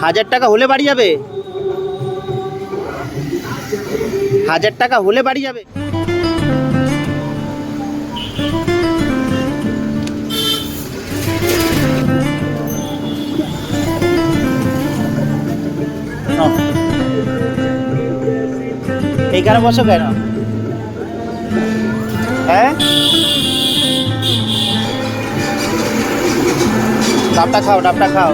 1000 টাকা হলে বাড়ি যাবে? 1000 টাকা হলে বাড়ি যাবে? এইখানে বসো কেন? হ্যাঁ, ডাবটা খাও, ডাবটা খাও।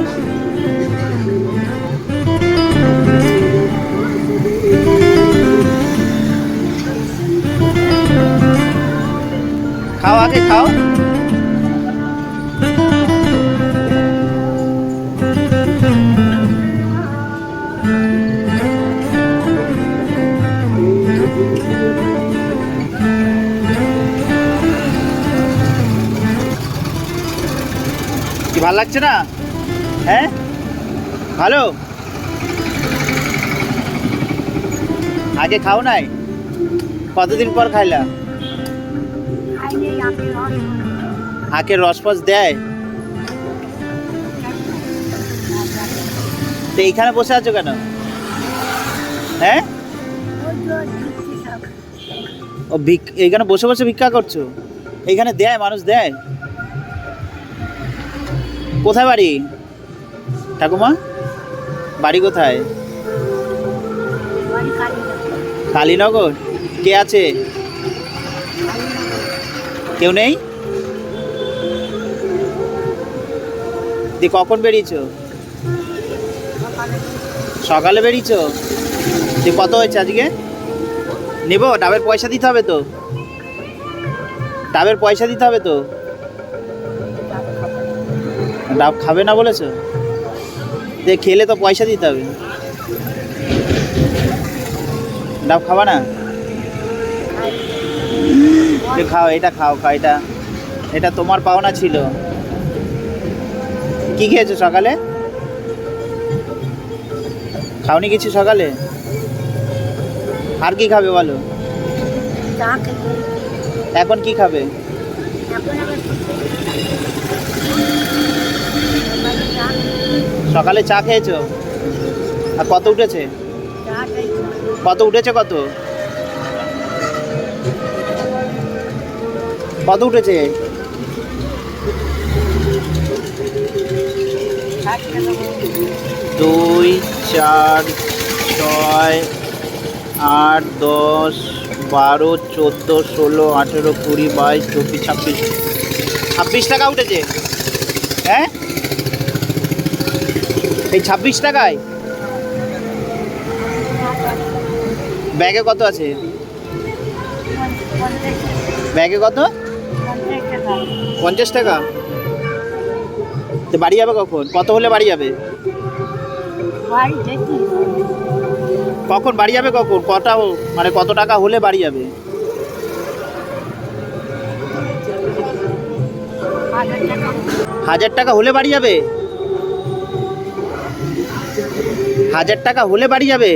খাও, আগে খাও। কি ভালো লাগছে না? হ্যাঁ, ভালো। আগে খাও নাই? কতদিন পর খাইলা? আখের রস ফস দেয়? তো এইখানে বসে আছো কেন? হ্যাঁ, ও এইখানে বসে বসে ভিক্ষা করছো? এইখানে দেয়, মানুষ দেয়? কোথায় বাড়ি ঠাকুমা? বাড়ি কোথায়? কালীনগর। কে আছে? কেউ নেই? কখন বেরিয়েছো? সকালে বেরিয়েছো? কত হয়েছে আজকে? নেব? ডাবের পয়সা দিতে হবে তো? ডাবের পয়সা দিতে হবে তো? ডাব খাবে না বলেছো? খেলে তো পয়সা দিতে হবে। ডাব খাবা না? খাও, এটা খাও, খাও। এটা তোমার পাওনা ছিল। কি খেয়েছো সকালে? খাওনি কিছু সকালে? আর কি খাবে বলো? এখন কি খাবে? সকালে চা খেয়েছো? আর কত উঠেছে? কত উঠেছে? কত কত উঠেছে? 2 4 6 8 10 12 14 16 18 20 22 24 26 টাকা উঠেছে। হ্যাঁ, এই 26 টাকায়? ব্যাগে কত আছে? ব্যাগে কত? 50 টাকা। তো বাড়ি যাবে কখন? কত হলে বাড়ি যাবে? কখন বাড়ি যাবে? কখন? কটা মানে কত টাকা হলে বাড়ি যাবে? 1000 টাকা হলে বাড়ি যাবে? 1000 টাকা হলে বাড়ি যাবে?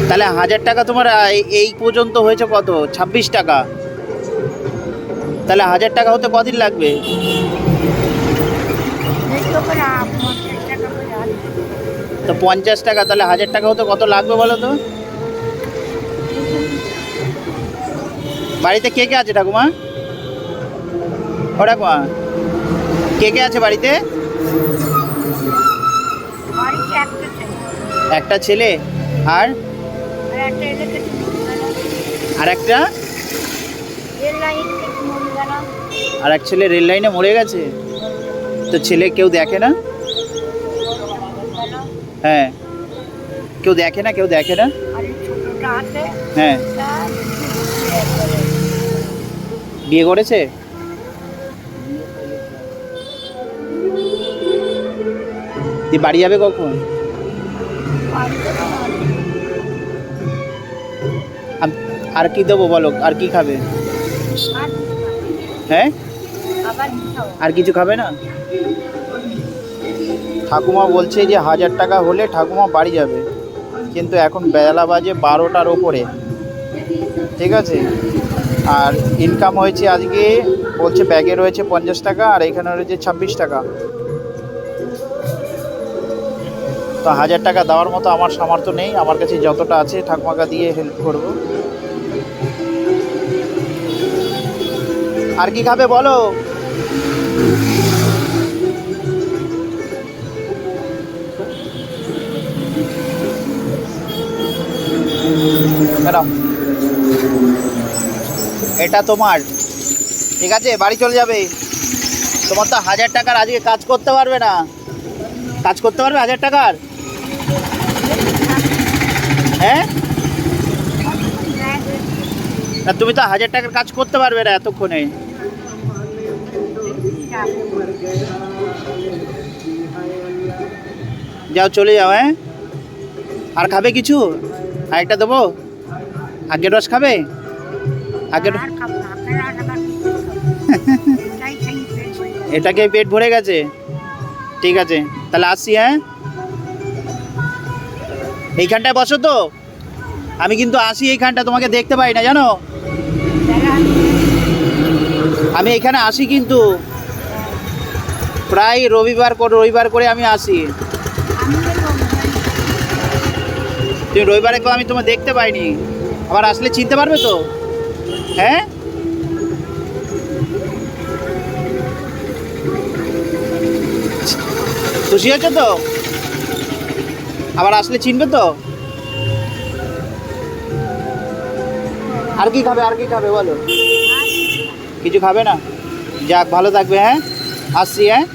তাহলে 1000 টাকা তোমার এই পর্যন্ত হয়েছে কত? 26 টাকা। তাহলে 1000 টাকা হতে কদিন লাগবে? তো 50 টাকা, তাহলে 1000 টাকা হতে কত লাগবে বলো তো? বাড়িতে কে কে আছে ঠাকুমা? ও ঠাকুমা, কে কে আছে বাড়িতে? একটা ছেলে। আর একটা? আর এক ছেলে রেল লাইনে মরে গেছে? তো ছেলে কেউ দেখে না? হ্যাঁ, কেউ দেখে না? কেউ দেখে না? হ্যাঁ, বিয়ে করেছে? তুই বাড়ি যাবে কখন? আর কি দেবো বলো? আর কি খাবে? হ্যাঁ, আর কিছু খাবে না? ঠাকুমা বলছে যে 1000 টাকা হলে ঠাকুমা বাড়ি যাবে, কিন্তু এখন বেলা বাজে 12টার ওপরে। ঠিক আছে, আর ইনকাম হয়েছে আজকে বলছে ব্যাগে রয়েছে 50 টাকা, আর এখানে রয়েছে 26 টাকা। তো 1000 টাকা দেওয়ার মতো আমার সামর্থ্য নেই, আমার কাছে যতটা আছে ঠাকুমাকে দিয়ে হেল্প করব। আর কি খাবে বলো? ম্যাডাম এটা তোমার, ঠিক আছে, বাড়ি চলে যাবে। তোমার তো 1000 টাকার আজকে কাজ করতে পারবে না, কাজ করতে পারবে 1000 টাকার? হ্যাঁ, না তুমি তো 1000 টাকার কাজ করতে পারবে না এতক্ষণে। যাও চলে যাও। হ্যাঁ, আর খাবে কিছু? আরেকটা দেবো? আগের রস খাবে? আগের এটাকে পেট ভরে গেছে? ঠিক আছে তাহলে আসছি। হ্যাঁ, এইখানটায় বসো তো, আমি কিন্তু আসি এইখানটা, তোমাকে দেখতে পাই না জানো, আমি এখানে আসি কিন্তু প্রায় রবিবার করে আমি আসি। তুমি রবিবারে কেউ, আমি তোমার দেখতে পাইনি, আবার আসলে চিনতে পারবে তো? হ্যাঁ, খুশি হয়েছো তো? আবার আসলে চিনবে তো? আর কি খাবে, আর কি খাবে বলো? কিছু খাবে না? যাক ভালো থাকবে। হ্যাঁ, আসছি। হ্যাঁ।